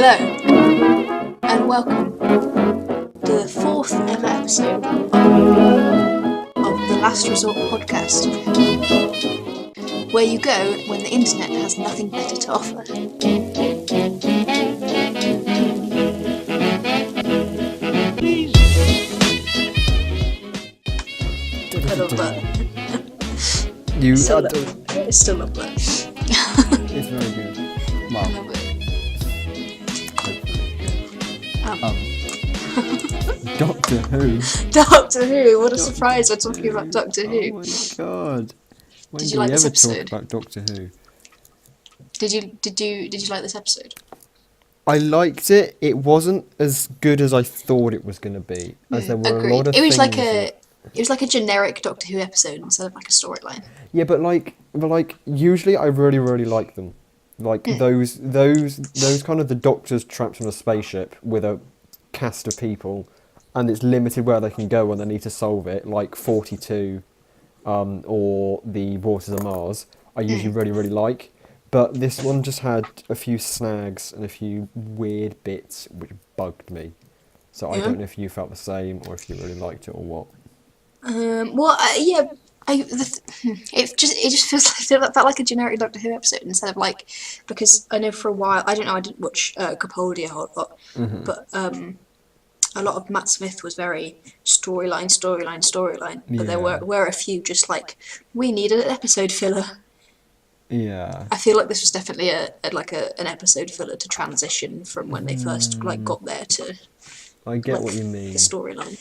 Hello, and welcome to the fourth ever episode of the Last Resort podcast, where you go when the internet has nothing better to offer. I love that. Still love that. It's very good. Wow. I love it. Doctor Who. Doctor Who, what a surprise, we're talking about Doctor Who. Oh my god. When Did do you like we this ever episode? talk about Doctor Who? Did you like this episode? I liked it. It wasn't as good as I thought it was going to be. As there were Agreed. a lot of It was things like a generic Doctor Who episode instead of like a storyline. Yeah, but usually I really, really like them. Like those kind of the Doctors trapped on a spaceship with a cast of people, and it's limited where they can go when they need to solve it, like 42 or the Waters of Mars, I usually really, really like. But this one just had a few snags and a few weird bits which bugged me. So I don't know if you felt the same or if you really liked it or what. It just feels like it felt like a generic Doctor Who episode instead of like, because I know for a while, I didn't watch Capaldi a whole lot, but a lot of Matt Smith was very storyline, but there were a few just like, we need an episode filler. Yeah. I feel like this was definitely an episode filler to transition from when they first got there to. I get what you mean. The storyline.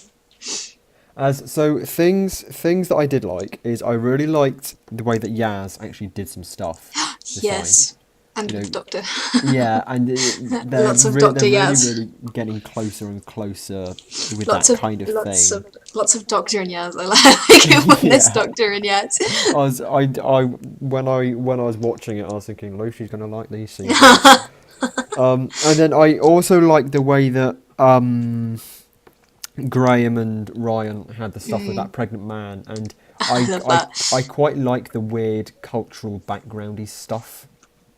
Things that I did like is I really liked the way that Yaz actually did some stuff. Yes, and with the Doctor. Yeah, and they're Lots of Dr. Yaz. really getting closer and closer with that kind of thing. Lots of Doctor and Yaz. I like it when there's Doctor and Yaz. When I was watching it, I was thinking, Lucy's gonna like these scenes. And then I also liked the way that Graham and Ryan had the stuff with that pregnant man, and I quite like the weird cultural backgroundy stuff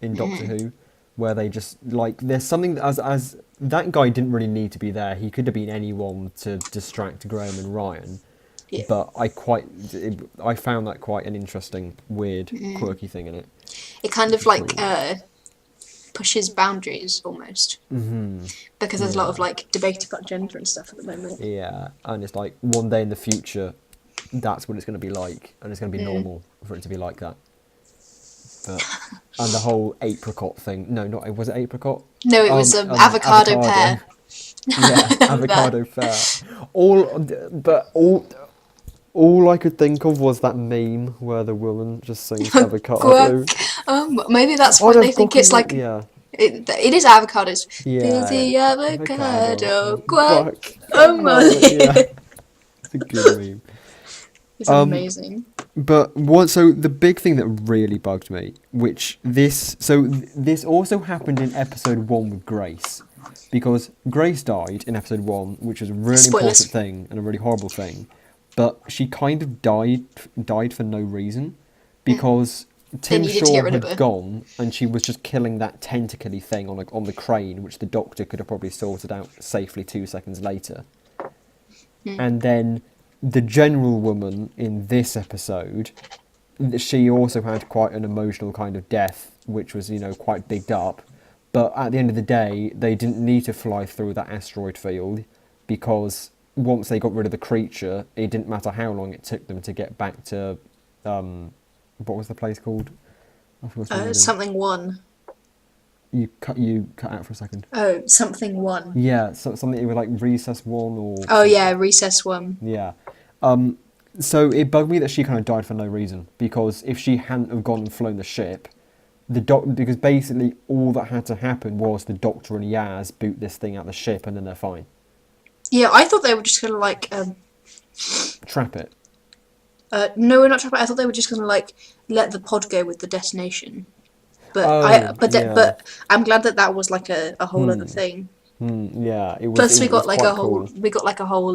in Doctor Who, where they just like there's something that as that guy didn't really need to be there. He could have been anyone to distract Graham and Ryan, but I found that quite an interesting, weird, quirky thing in it. It kind of pushes boundaries almost, because there's a lot of like debate about gender and stuff at the moment. Yeah, and it's like one day in the future, that's what it's going to be like, and it's going to be normal for it to be like that. And the whole apricot thing. No, was it apricot? No, it was avocado pear. Yeah, avocado pear. All I could think of was that meme where the woman just sings avocado. Maybe that's why they think it's like. Yeah. It is avocados. Yeah. The avocado quack. Yeah. It's a good meme. It's amazing. But so the big thing that really bugged me, this also happened in episode 1 with Grace, because Grace died in episode 1, which was a really important thing and a really horrible thing, but she kind of died for no reason, because Tim Shaw had gone and she was just killing that tentacly thing on the crane, which the Doctor could have probably sorted out safely 2 seconds later. And then the general woman in this episode, she also had quite an emotional kind of death, which was, quite bigged up. But at the end of the day, they didn't need to fly through that asteroid field, because once they got rid of the creature, it didn't matter how long it took them to get back to, what was the place called? Something one. You cut out for a second. Oh, something one. Yeah, something with like Recess 1 or... Oh yeah, Recess 1. Yeah. So it bugged me that she kind of died for no reason, because if she hadn't have gone and flown the ship, because basically all that had to happen was the Doctor and Yaz boot this thing out of the ship and then they're fine. Yeah, I thought they were just gonna like... trap it. No, we're not trapping it. I thought they were just gonna like let the pod go with the detonation. But I'm glad that was like a whole other thing. Yeah, it was. Plus, we got like a whole, cool. we got like a whole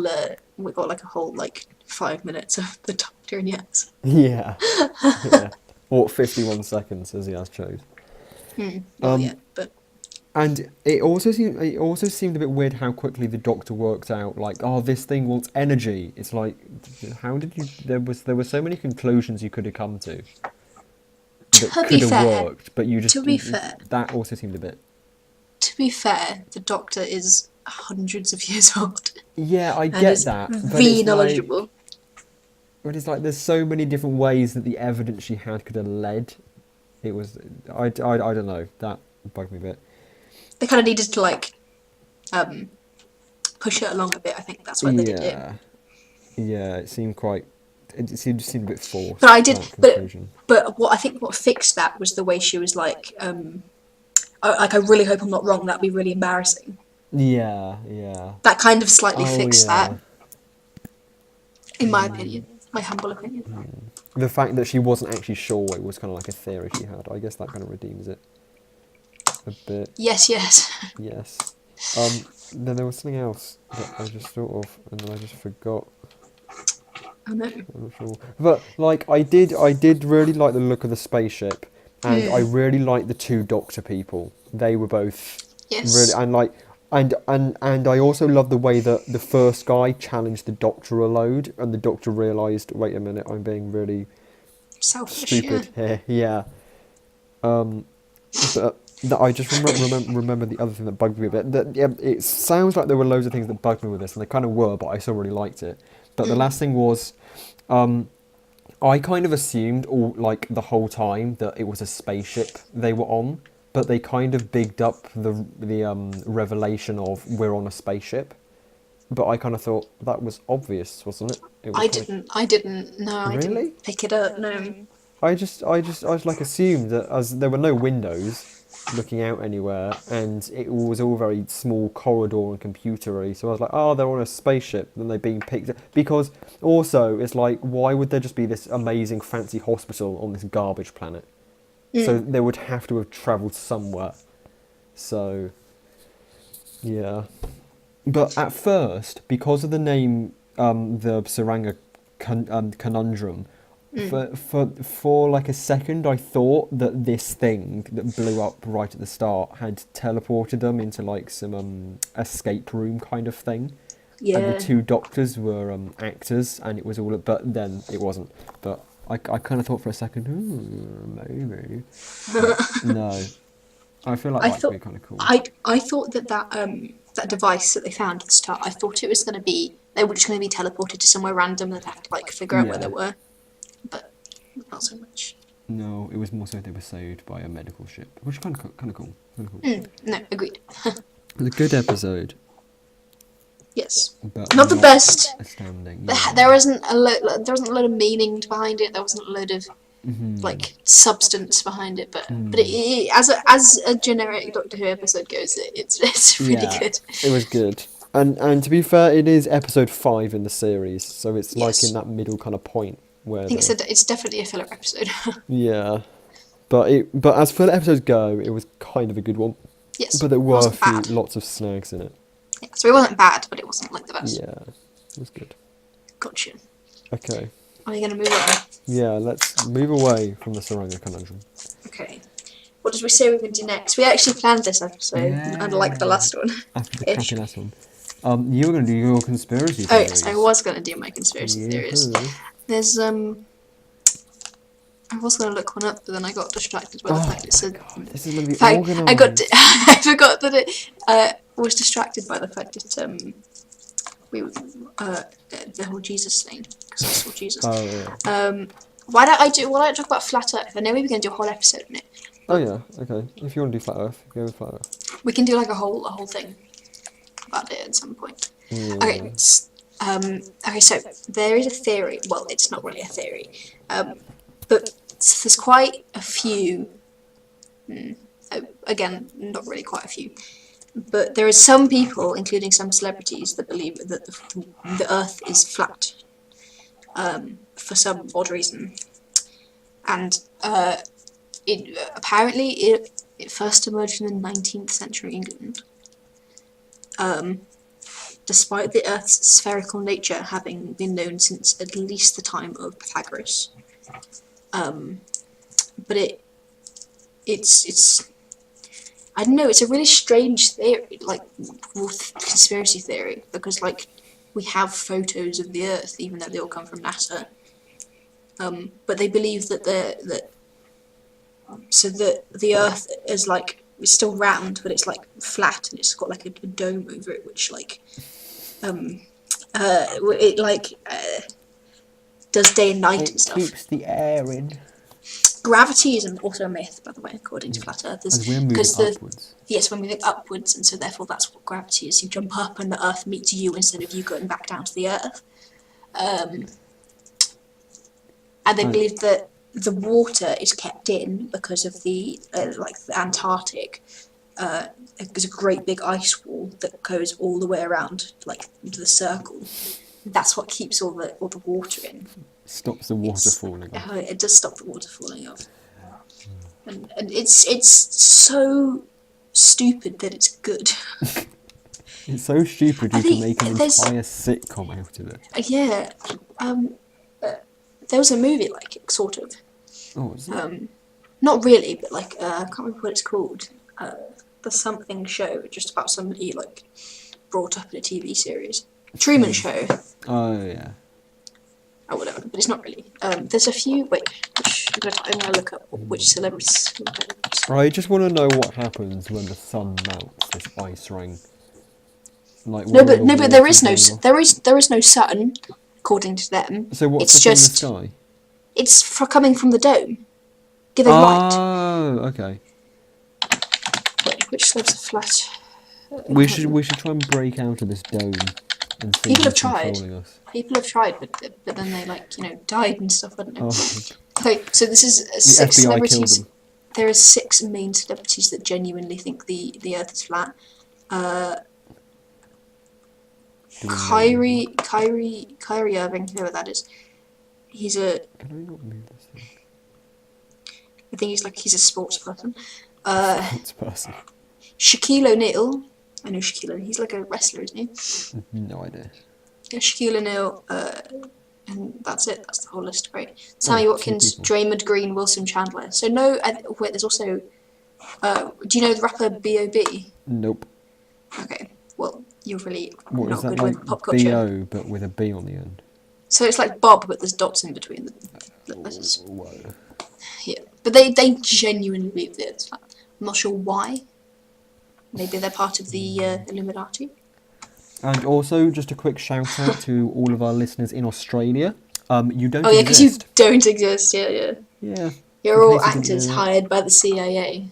like 5 minutes of the Doctor and Yaz. Yeah. Or 51 seconds, as Yaz chose. Well, yeah, but And it also seemed a bit weird how quickly the Doctor worked out, like, oh, this thing wants energy. It's like, how did you? There were so many conclusions you could have come to that To be could have fair, worked, but you just to be fair, that also seemed a bit. the Doctor is hundreds of years old Yeah, I and get is that, very knowledgeable. but it's like there's so many different ways that the evidence she had could have led. It was, I don't know, that bugged me a bit. They kind of needed to like push it along a bit. I think that's why they did it. Yeah, it seemed quite. It seemed a bit forced. But I did, that conclusion. but what fixed that was the way she was like, I really hope I'm not wrong. That'd be really embarrassing. Yeah. That kind of slightly Oh, fixed yeah. that, in my opinion, my humble opinion. The fact that she wasn't actually sure, it was kind of like a theory she had. I guess that kind of redeems it a bit. Yes. Yes. Then there was something else that I just thought of, and then I just forgot. I know. I'm not sure. But like I did really like the look of the spaceship, and I really liked the two Doctor people. They were both Yes. really, and like and I also loved the way that the first guy challenged the Doctor a load, and the Doctor realised, wait a minute, I'm being really Selfish. stupid here. Yeah. But I just remember the other thing that bugged me a bit. That it sounds like there were loads of things that bugged me with this, and they kind of were, but I still really liked it. But the last thing was, I kind of assumed the whole time that it was a spaceship they were on, but they kind of bigged up the revelation of we're on a spaceship. But I kind of thought that was obvious, wasn't it? It was I kind didn't. No, I Really? didn't pick it up. No. I just like assumed that as there were no windows looking out anywhere, and it was all very small corridor and computery. So I was like, oh, they're on a spaceship. Then they're being picked up. Because also, it's like, why would there just be this amazing fancy hospital on this garbage planet? So they would have to have travelled somewhere. So, yeah. But at first, because of the name, the Tsuranga conundrum, for like a second, I thought that this thing that blew up right at the start had teleported them into like some escape room kind of thing. Yeah. And the two Doctors were actors, and it was all. But then it wasn't. But I kind of thought for a second, maybe. But no, I feel like that would be kind of cool. I thought that device that they found at the start, I thought it was going to be, they were just going to be teleported to somewhere random and they'd have to like figure out where they were. But not so much. No, it was more so they were saved by a medical ship, which is kind of cool. No, agreed. It was a good episode. Yes. But Not the best. Astounding. There wasn't a lot of meaning behind it. There wasn't a load of like substance behind it. But as a generic Doctor Who episode goes, it's really good. It was good. And to be fair, it is episode 5 in the series, so it's like in that middle kind of point where. I think it's definitely a filler episode. Yeah, but as filler episodes go, it was kind of a good one. Yes. But there were bad. lots of snags in it. Yeah, so it wasn't bad, but it wasn't like the best. Yeah, it was good. Gotcha. Okay. Are you going to move on? Yeah, let's move away from the Tsuranga conundrum. Okay. What did we say we were going to do next? We actually planned this episode, unlike the last one. After the crappy last one. You were going to do your conspiracy theories. Oh, yes, I was going to do my conspiracy theories. There's, I was going to look one up, but then I got distracted by the fact it said... God, this is going to be organised. I forgot that it was distracted by the fact that the whole Jesus thing, because I saw Jesus. Oh, yeah. Why don't I talk about Flat Earth? I know we were going to do a whole episode on it. Oh, yeah, okay. If you want to do Flat Earth, go with Flat Earth. We can do like a whole thing about it at some point. Yeah. Okay, so there is a theory. Well, it's not really a theory, but there's quite a few. Again, not really quite a few, but there are some people, including some celebrities, that believe that the Earth is flat for some odd reason, and it first emerged in the 19th century England. Despite the Earth's spherical nature having been known since at least the time of Pythagoras, but it's I don't know, it's a really strange theory, like, conspiracy theory, because, like, we have photos of the Earth, even though they all come from NASA. But they believe that the Earth is, like, it's still round, but it's, like, flat, and it's got, like, a dome over it, which, like, it, like, does day and night and stuff. It keeps the air in. Gravity is also a myth, by the way, according to flat earthers. As we're moving upwards. Yes, we're moving upwards, and so therefore that's what gravity is. You jump up and the Earth meets you instead of you going back down to the Earth. And they believe that the water is kept in because of the Antarctic. There's a great big ice wall that goes all the way around, like into the circle. That's what keeps all the water in. Stops the water falling off. It does stop the water falling off. And it's so stupid that it's good. It's so stupid you can make an entire sitcom out of it. Yeah. There was a movie like it, sort of. Oh, is it? Not really, but like I can't remember what it's called. The something show, just about somebody like brought up in a TV series. Truman Show. Oh yeah. Or whatever, but it's not really. There's a few. Wait, I'm gonna look up which celebrities. I just want to know what happens when the sun melts this ice ring. Like no, but there is no sun, according to them. So what's it's in the just sky? It's coming from the dome. Giving light. Oh, okay. Wait, which celebs are flat? We should try and break out of this dome. And see People have who's tried. controlling us. People have tried, but then they died and stuff. I don't know. Oh. Okay, so this is The six FBI celebrities. killed them. There are 6 main celebrities that genuinely think the Earth is flat. Kyrie Irving, whoever that is. He's a. Can I not move this thing? I think he's a sports person. Sports person. Shaquille O'Neal. I know Shaquille O'Neal. He's like a wrestler, isn't he? No idea. Yeah, Shaquille O'Neal. And that's it. That's the whole list. Great. Sammy Watkins, Draymond Green, Wilson Chandler. So no. Wait, there's also. Do you know the rapper B.O.B.? Nope. Okay. Well, you're really What, not is that good like with pop culture. B.O. but with a B on the end? So it's like Bob, but there's dots in between the letters. Whoa. Yeah, but they genuinely believe that it's flat. I'm not sure why. Maybe they're part of the Illuminati. And also, just a quick shout out to all of our listeners in Australia. You don't. Oh yeah, because you don't exist. Yeah. Yeah. You're all actors hired by the CIA.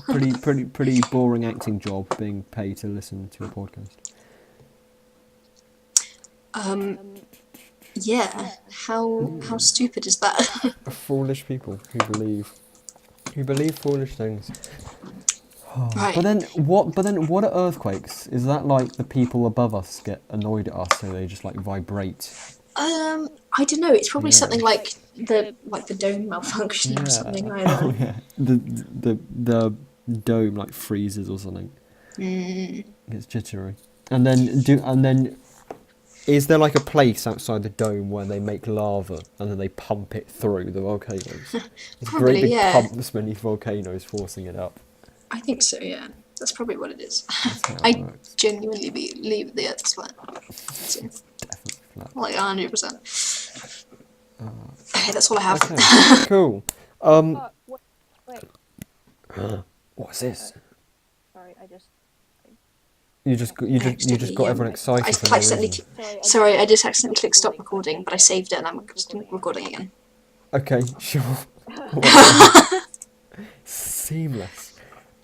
Pretty boring acting job, being paid to listen to a podcast. Yeah. How stupid is that? Foolish people who believe foolish things. Right. But then what are earthquakes? Is that like the people above us get annoyed at us, so they just like vibrate? I don't know. It's probably something like the dome malfunctioning or something like that. Oh yeah. The dome like freezes or something. It's jittery. And then is there like a place outside the dome where they make lava and then they pump it through the volcanoes? There's Probably, great big yeah. pumps beneath volcanoes forcing it up. I think so. Yeah, that's probably what it is. That's how it I works. genuinely believe the Earth is flat. So, Definitely flat. like 100%. Okay, that's all I have. Okay, cool. Wait. What's this? Sorry, I just. You just got everyone excited. I for no accidentally. reason. Sorry, I just accidentally clicked stop recording, but I saved it and I'm just recording again. Okay, sure. Seamless.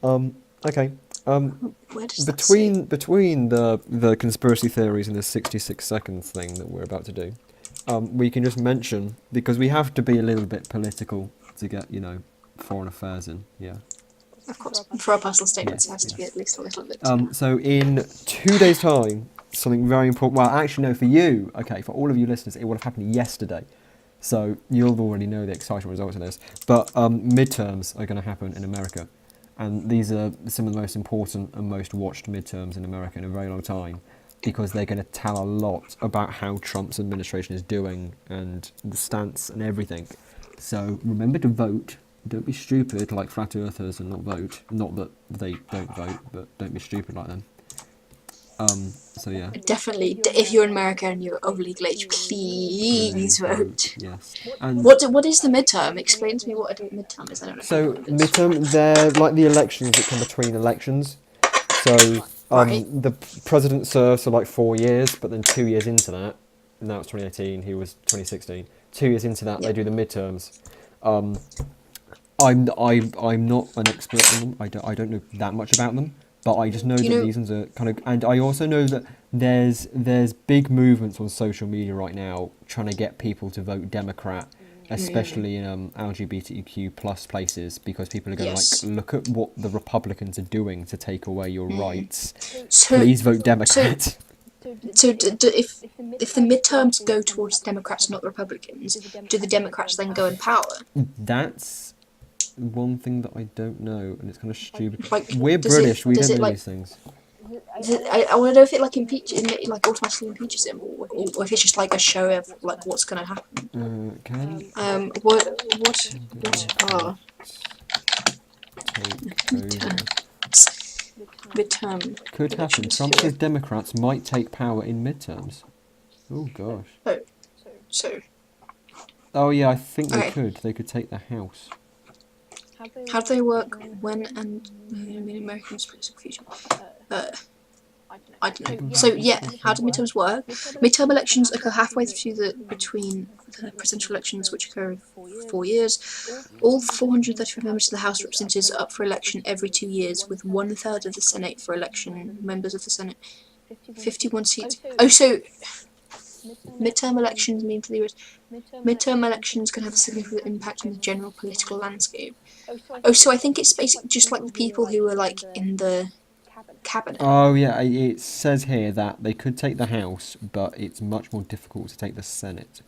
Okay. Where does that say? Between the conspiracy theories and the 66 seconds thing that we're about to do, we can just mention, because we have to be a little bit political to get foreign affairs in. Yeah. Of course, for our personal statements, it has to be at least a little bit. So in 2 days' time, something very important. Well, actually, no, for you, okay, for all of you listeners, it would have happened yesterday. So you'll already know the exciting results of this. But midterms are going to happen in America. And these are some of the most important and most watched midterms in America in a very long time, because they're going to tell a lot about how Trump's administration is doing and the stance and everything. So remember to vote. don't be stupid like flat earthers and not vote. Not that they don't vote, but don't be stupid like them. So yeah. Definitely, if you're in America and you're of legal age, please vote. Yes. And What is the midterm? Explain to me what a midterm is. I don't know. so midterm, they're like the elections that come between elections. So Right. the president serves for like 4 years, but then 2 years into that, now it's 2018, he was 2016. 2 years into that, they do the midterms. I'm not an expert on them. I don't know that much about them, but I just know that these ones are kind of. And I also know that there's big movements on social media right now trying to get people to vote Democrat, especially in LGBTQ plus places, because people are going like, look at what the Republicans are doing to take away your rights. Please vote Democrat. So if the midterms go towards Democrats, not the Republicans, do the Democrats then go in power? That's one thing that I don't know, and it's kind of stupid. Like, We're British, we don't know these things. I want to know if it like automatically impeaches him, or if it's just like a show of like what's going to happen. Okay. What are midterm? Could happen. Trump says Democrats might take power in midterms. Oh gosh. So. Oh yeah, I think they could. They could take the House. How do they work when and in American specific future? I don't know. So yeah, how do midterms work? Midterm elections occur halfway through between the presidential elections, which occur in 4 years. All 435 members of the House of Representatives are up for election every 2 years, with 1/3 of the Senate for election members of the Senate. 51 seats. Oh, so midterm elections mean to the midterm elections can have a significant impact on the general political landscape. Oh, so I think it's basically just like the people who are like in the cabinet. Oh yeah, it says here that they could take the House, but it's much more difficult to take the Senate.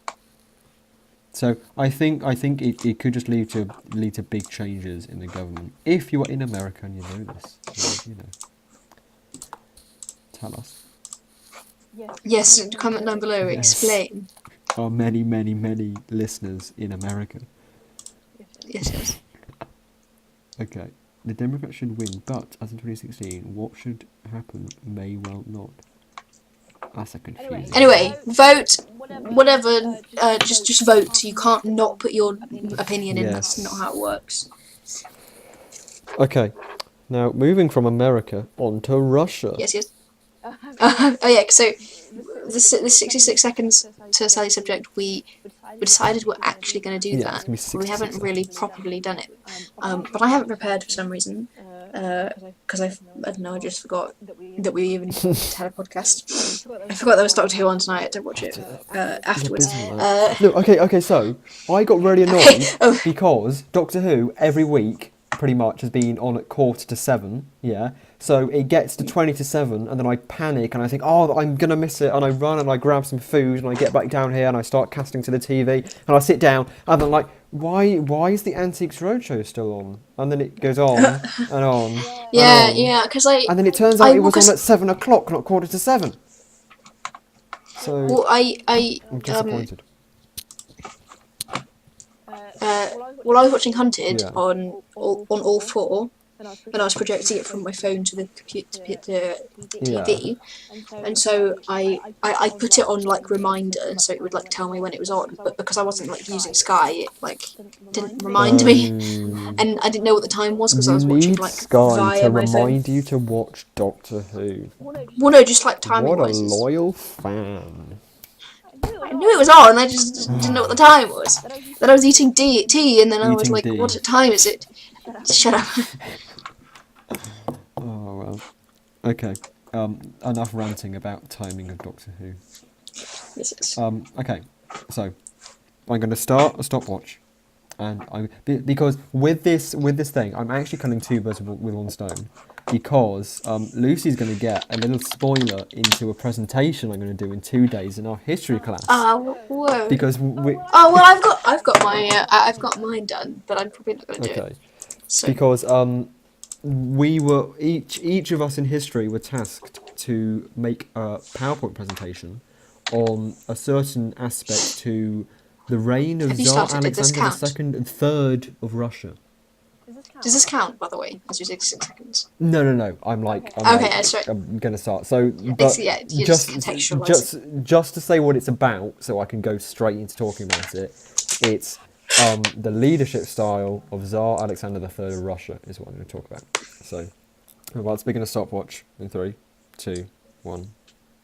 So I think it could just lead to big changes in the government. If you are in America and you know this, you know, tell us. Yes, comment down below. Yes. Explain. Are many listeners in America? Yes. Okay. The Democrats should win, but as in 2016, what should happen may well not. That's a confusing. Anyway, vote. Whatever. Just vote. You can't not put your opinion in. That's not how it works. Okay. Now moving from America on to Russia. Yes. Oh yeah. So the 66 seconds to sell your subject. We decided we're actually going to do that. We haven't really properly done it. But I haven't prepared for some reason. Because I don't know, I just forgot that we even had a podcast. I forgot there was Doctor Who on tonight. I had to watch it afterwards. No, okay, so I got really annoyed because Doctor Who every week pretty much has been on at 6:45, yeah. So it gets to 7:20, and then I panic and I think, oh, I'm gonna miss it, and I run and I grab some food and I get back down here and I start casting to the TV and I sit down and then like, why is the Antiques Roadshow still on? And then it goes on and on. Yeah, because and then it turns out it was on at 7 o'clock, not 6:45. So well, I'm disappointed. Well, I was watching Hunted on all four, and I was projecting it from my phone to the TV, and so I put it on like reminder, so it would like tell me when it was on. But because I wasn't like using Sky, it like didn't remind me, and I didn't know what the time was because I was watching like Sky via to my phone. remind you to watch Doctor Who. Well, no, just like timing What a wise. loyal fan. I knew it was on, I just didn't know what the time was. Then I was eating tea, and then I was like, what time is it? Shut up. Oh, well. Okay. Enough ranting about timing of Doctor Who. Yes. Okay. So, I'm going to start a stopwatch. And because with this thing, I'm actually killing two birds with one stone. Because Lucy's going to get a little spoiler into a presentation I'm going to do in 2 days in our history class. Whoa. Because I've got mine done, but I'm probably not going to do it. So. Because we were each of us in history were tasked to make a PowerPoint presentation on a certain aspect to the reign of Tsar Alexander II and III of Russia. Does this count, by the way, as your 66 seconds? No. I'm Okay, that's right. I'm gonna start. So, but You just contextualise it. just to say what it's about, so I can go straight into talking about it. It's the leadership style of Tsar Alexander III of Russia is what I'm going to talk about. So, let's begin a stopwatch in 3, 2, 1.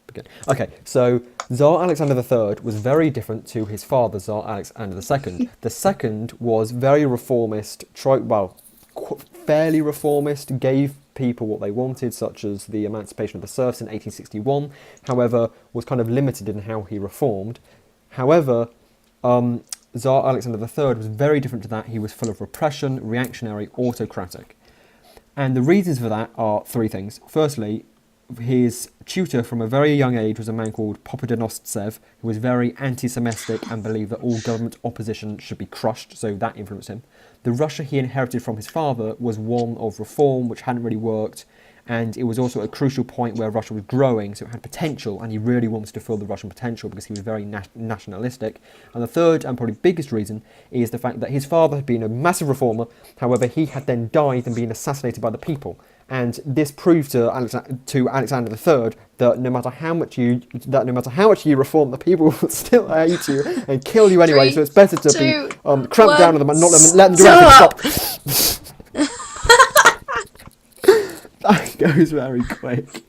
Begin. Okay, so Tsar Alexander III was very different to his father, Tsar Alexander II. The second was very reformist, fairly reformist, gave people what they wanted, such as the emancipation of the serfs in 1861, however, was kind of limited in how he reformed. However, Tsar Alexander III was very different to that. He was full of repression, reactionary, autocratic. And the reasons for that are 3 things. Firstly, his tutor from a very young age was a man called Popodonoscev, who was very anti-Semitic and believed that all government opposition should be crushed, so that influenced him. The Russia he inherited from his father was one of reform, which hadn't really worked, and it was also a crucial point where Russia was growing, so it had potential, and he really wanted to fill the Russian potential because he was very nationalistic. And the third and probably biggest reason is the fact that his father had been a massive reformer, however he had then died and been assassinated by the people. And this proved to Alexander III that no matter how much you reform, the people will still hate you and kill you anyway. 3, so it's better to 2, be cramped down on them and not let them do anything. Stop. That goes very quick.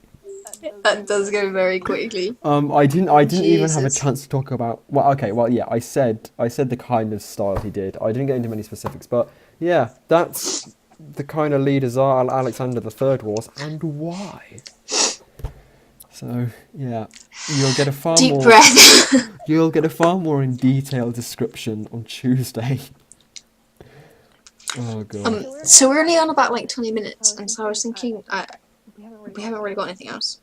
That does go very quickly. I didn't even have a Jesus. chance to talk about. I said the kind of style he did. I didn't get into many specifics, but yeah, that's the kind of leader Tsar Alexander III was, and why. So yeah, you'll get a far Deep more. breath. You'll get a far more in detail description on Tuesday. Oh god. So we're only on about like 20 minutes, and so I was thinking, we haven't really got anything else.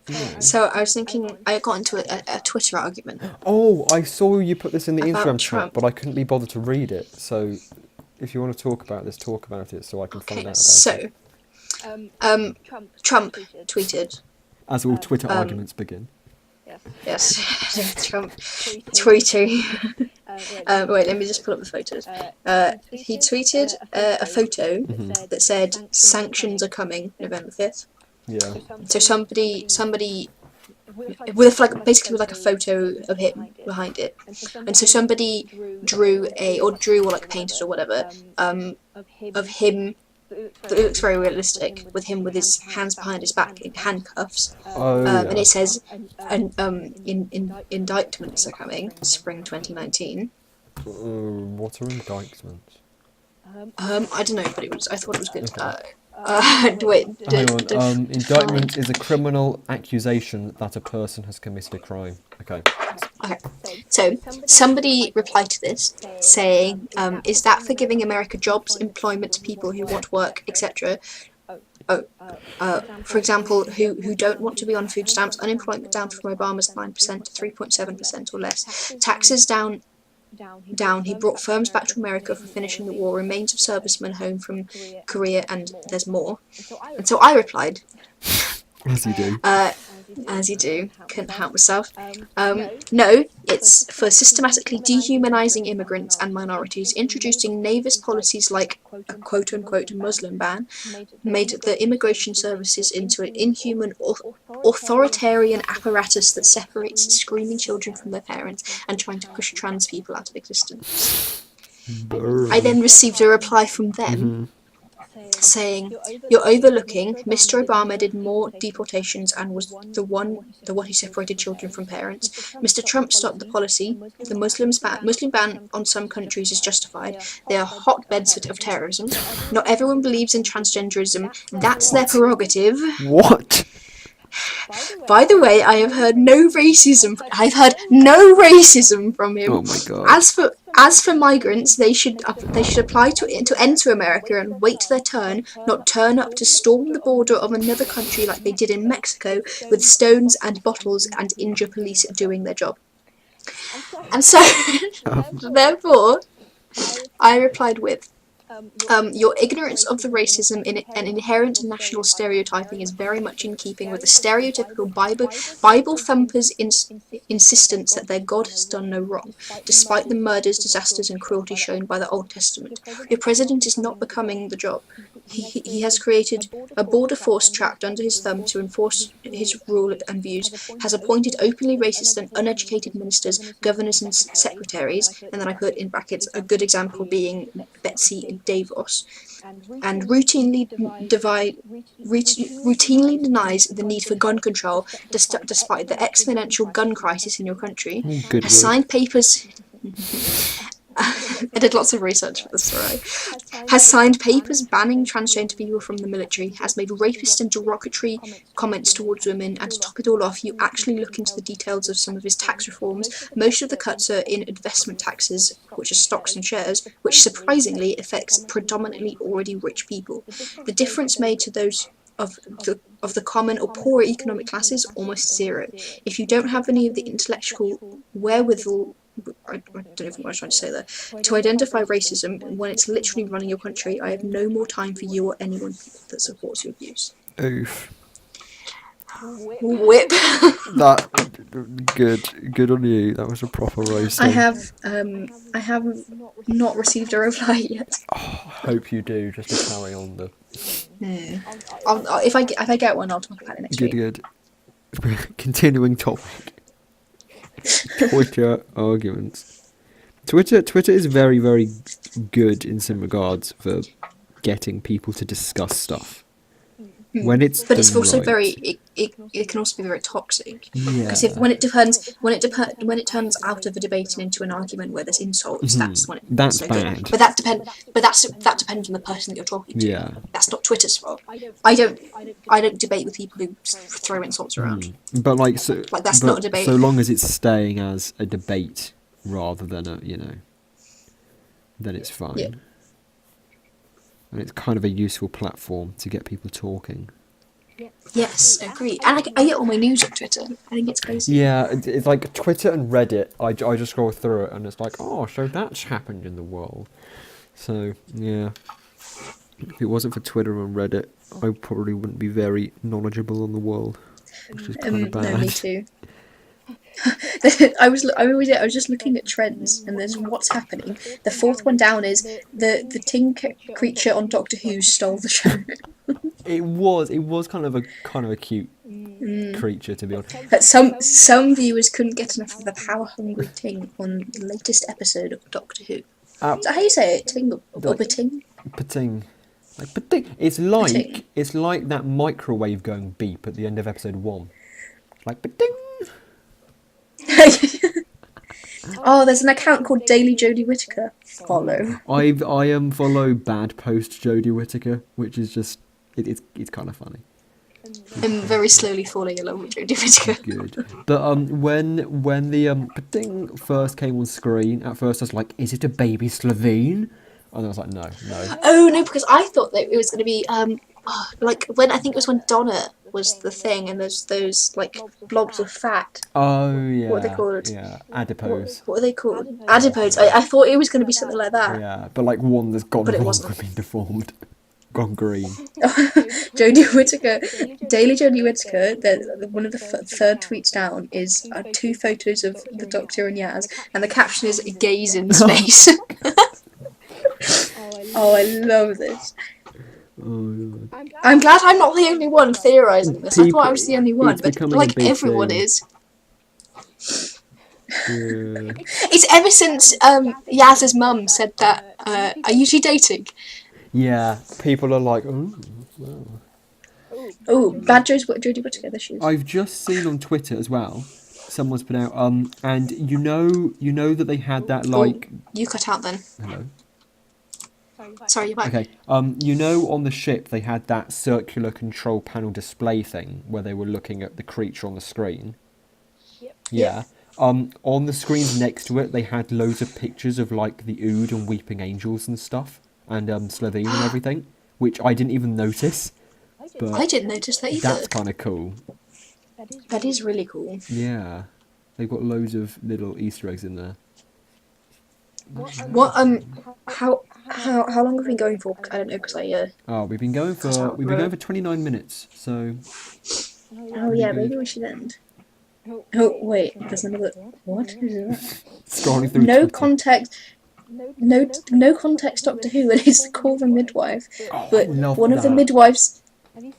Yeah. So I was thinking, I got into a Twitter argument. Oh, I saw you put this in the About Instagram Trump. chat, but I couldn't be bothered to read it. So, if you want to talk about this, talk about it, so I can find out about it. So, Trump tweeted. As all Twitter arguments begin. Yes, Trump tweeting. Wait, let me just pull up the photos. He tweeted a photo that said "Sanctions are coming, November 5th." Yeah. So somebody with like basically with like a photo of him behind it, and so somebody drew or like painted or whatever of him. That looks very realistic, with him with his hands behind his back in handcuffs. And it says, indictments are coming, spring 2019. What are indictments? I don't know, but I thought it was good. Okay. Wait. Hang on. Indictment is a criminal accusation that a person has committed a crime. Okay. Okay. So somebody replied to this saying, "Is that for giving America jobs, employment to people who want work, etc.? For example, who don't want to be on food stamps, unemployment down from Obama's 9% to 3.7% or less, taxes down. He brought firms back to America for finishing the war, remains of servicemen home from Korea, and there's more." And so I replied, As you do. as you do, couldn't help myself. No, it's for systematically dehumanizing immigrants and minorities, introducing naivist policies like a quote-unquote Muslim ban, made the immigration services into an inhuman, authoritarian apparatus that separates screaming children from their parents and trying to push trans people out of existence. I then received a reply from them saying, "You're overlooking. Mr. Obama did more deportations and was the one who separated children from parents. Mr. Trump stopped the policy. The Muslim ban on some countries is justified. They are hotbeds of terrorism. Not everyone believes in transgenderism. That's their prerogative." What? By the way, I have heard no racism. From him. Oh my god. As for migrants, they should apply to enter America and wait their turn, not turn up to storm the border of another country like they did in Mexico with stones and bottles and injure police doing their job. And so, therefore, I replied with, Your ignorance of the racism and inherent national stereotyping is very much in keeping with the stereotypical Bible thumpers' insistence that their God has done no wrong, despite the murders, disasters, and cruelty shown by the Old Testament. Your president is not becoming the job. He has created a border force trapped under his thumb to enforce his rule and views, has appointed openly racist and uneducated ministers, governors, and secretaries, and then I put in brackets a good example being Betsy Davos, and routinely denies the need for gun control despite the exponential gun crisis in your country, has signed papers. I did lots of research for this story. Has signed papers banning transgender people from the military, has made racist and derogatory comments towards women, and to top it all off, you actually look into the details of some of his tax reforms. Most of the cuts are in investment taxes, which are stocks and shares, which surprisingly affects predominantly already rich people. The difference made to those of the common or poorer economic classes almost zero. If you don't have any of the intellectual wherewithal, I don't know what I was trying to say there, to identify racism when it's literally running your country, I have no more time for you or anyone that supports your views. Oof. Whip. That good on you. That was a proper roast. I have not received a reply yet. Oh, I hope you do, just to carry on the. If I get one, I'll talk about it next week. Good. Continuing topic. Twitter arguments. Twitter is very, very good in some regards for getting people to discuss stuff. When it's but it's also right. very it can also be very toxic. Yeah. Because when it turns out of a debate and into an argument where there's insults, that's when it's so bad. good. But that depends on the person that you're talking to. Yeah. That's not Twitter's fault. I don't debate with people who throw insults around. But that's not a debate. So long as it's staying as a debate rather than then it's fine. Yeah. And it's kind of a useful platform to get people talking. Yes, agreed. And I get all my news on Twitter. I think it's crazy. Yeah, it's like Twitter and Reddit. I just scroll through it and it's like, oh, so that's happened in the world. So, yeah. If it wasn't for Twitter and Reddit, I probably wouldn't be very knowledgeable on the world. Which is kind of bad. No, me too. I was just looking at trends, and there's what's happening. The fourth one down is the Ting creature on Doctor Who stole the show. It was kind of a cute creature, to be honest. But some viewers couldn't get enough of the power hungry Ting on the latest episode of Doctor Who. Is that how you say it? Ting or Pating? Pating. Like pating. It's like that microwave going beep at the end of episode 1. Like pating. Oh, there's an account called Daily Jodie Whittaker. Follow. I follow Bad Post Jodie Whittaker, which is just it's kind of funny. I'm very slowly falling in love with Jodie Whittaker. Good. But when the thing first came on screen, at first I was like, is it a baby Slovene? And I was like, no. Oh no, because I thought that it was going to be like when I think it was when Donna was the thing, and there's those like blobs of fat. Oh yeah. What are they called? Yeah, adipose. What are they called? Adipose. I thought it was going to be something like that. Yeah, but like one that's gone But it wrong wasn't. and been deformed, gone green. Jodie Whittaker, Daily Jodie Whittaker. One of the third tweets down is 2 photos of the Doctor and Yaz, and the caption is "Gaze in space." Oh, I love this. Oh, God. I'm glad I'm not the only one theorising this. I thought I was the only one, but like everyone is. Yeah. It's ever since Yaz's mum said that, are you two dating? Yeah, people are like, oh, wow. Oh, bad Jodie Whittaker, there she is. I've just seen on Twitter as well, someone's put out, and you know that they had that like... Oh, you cut out then. Hello? Sorry, you're back. Okay, on the ship they had that circular control panel display thing where they were looking at the creature on the screen. Yep. Yeah. On the screens next to it they had loads of pictures of like the Ood and Weeping Angels and stuff, and Slovene and everything, which I didn't even notice. But I didn't notice that either. that's kind of cool. That is really cool. Yeah. They've got loads of little Easter eggs in there. How long have we been going for? I don't know, because Oh, we've been going for 29 minutes. So. Oh yeah, maybe we should end. Oh wait, there's another. What is that? Scrolling through No Twitter. context. No context. Doctor Who, and it's called the midwife. Oh, But I love one of the that. midwives.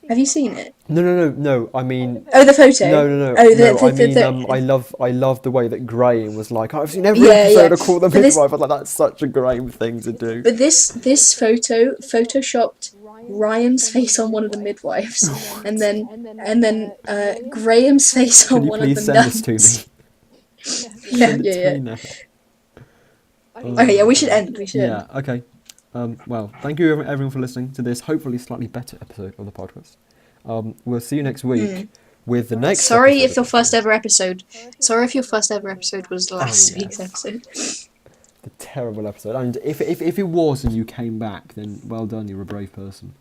Have you seen it? No. I mean. Oh, the photo. No. Oh, I love the way that Graham was like, I've seen every Yeah, episode yeah. of Call the But this- Midwife. I was like, that's such a Graham thing to do. But this photo photoshopped Ryan's face on one of the midwives, and then Graham's face on Can you one of please the send this nuns. to me? Yeah, Send it to yeah. me now. Okay, yeah, we should end. We should end. Yeah, okay. Well, thank you everyone for listening to this hopefully slightly better episode of the podcast. We'll see you next week with the next Sorry episode if your of- first ever episode. Sorry if your first ever episode was last yes. week's episode. The terrible episode. And if it was and you came back, then well done, you're a brave person.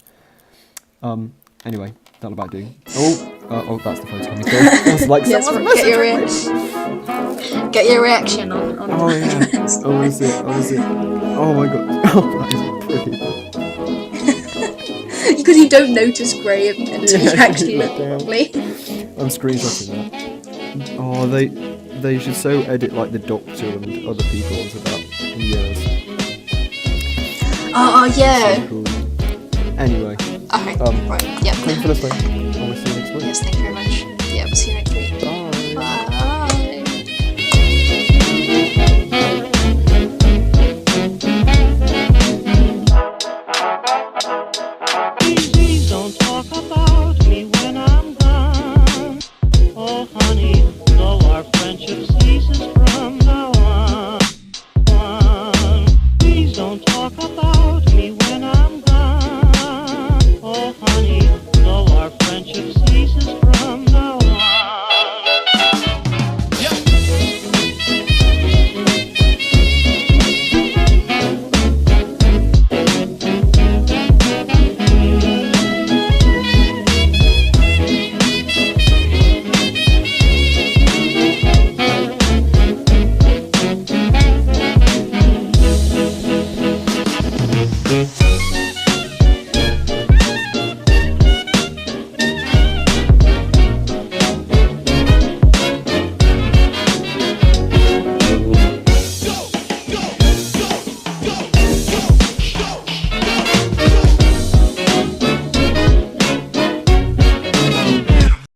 Anyway, that'll about do. Oh, that's the photo coming through. I was like, Yes, someone's get your messaging me. get your reaction on. Oh yeah. Oh, is it? Oh my god. Oh, that is brilliant. Because you don't notice Graham until you actually look Damn. properly. I'm screenshotting that. Oh, they should so edit like the Doctor and other people onto that. Yes. Oh yeah. So cool. Anyway, Okay. Right. Yep. thanks for listening. I will see you next week. Yes. Thank you very much. Yeah. We'll see you next week. Bye. Bye.